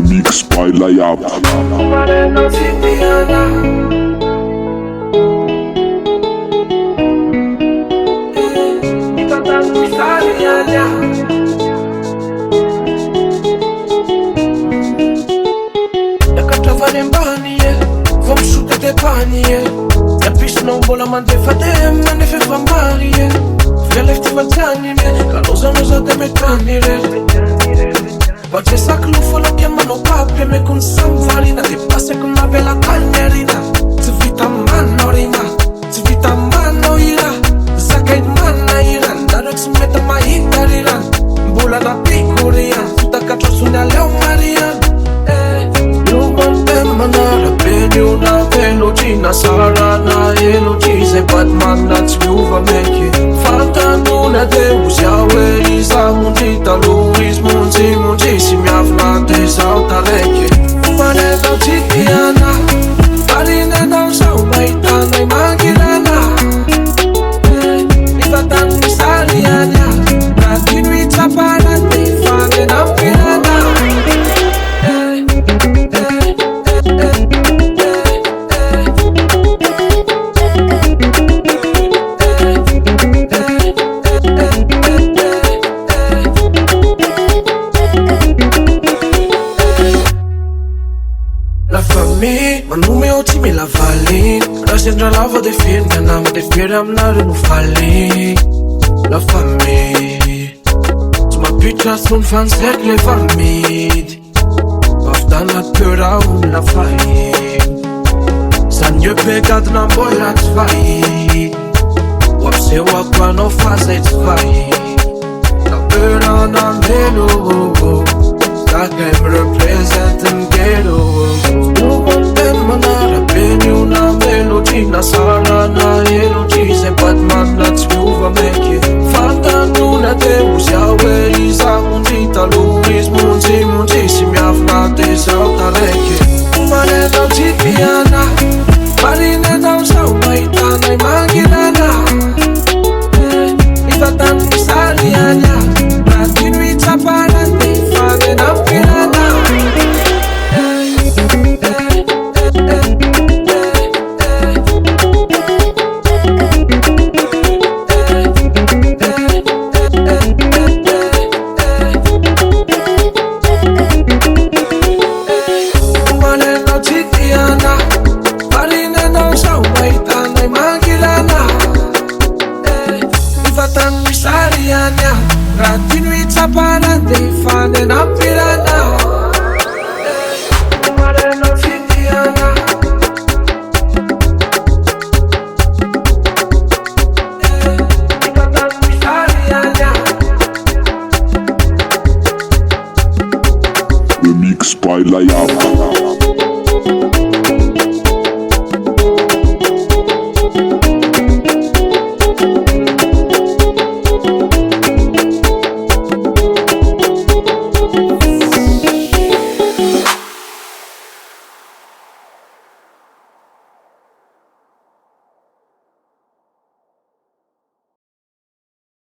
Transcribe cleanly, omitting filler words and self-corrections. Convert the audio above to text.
Mix by Layab. Dacă travane în bani, vom șute de bani. Ja pisnął, bola man te fatem, man ne fe fambarie. Wiele w tywadanie, kaloza no za te metanire. Pace saclu folo chiamano pape, me con samvarina. Ti passe con una bella cagnarina. Ti vita manorina, ti vita manoira. Zakai mana iran, dar îți meta mai itariran. Bola na picuria, tuta caccio sunea leo marian. Nu contem manara, pe una velocina. Sarana elocize, Batman nați viuva meche. Fata nuna de uziaue, Iza muncita, Luis munci mi aflate sau tareche. Mane dau citiana, parine dau sau maitana-i maghirana. Ifatan misariana, gratuita parante, fane nampirana. La famille, ma nume ottimi la valli. La sembra lavo de firme, andiamo de fiere amnare nu falli. La famille, ma pytra sun fan segle famid. Ofta natura la fai. San je pegat na bola tvai. Wapse wakwa no faze tvai. La pera na melo. Dacă îmi reprezent în ghetto. Nu contem manara, pe una melodina. Sarana elocize, Batman nați viuva meche. Fata nuna te uziaue, Iza muncita, Luis munci mi aflate sau tareche. Mane dau citiana, parine dau sau maitana-i maghirana. Ifatan misariana, gratuita parante, fane nampirana. Mane dau citiana, parine dau sau maitana-i maghirana. Ifatan misariana, gratuita parante, fane nampirana. Mane dau citiana, ifatan misariana. Mix by Layab.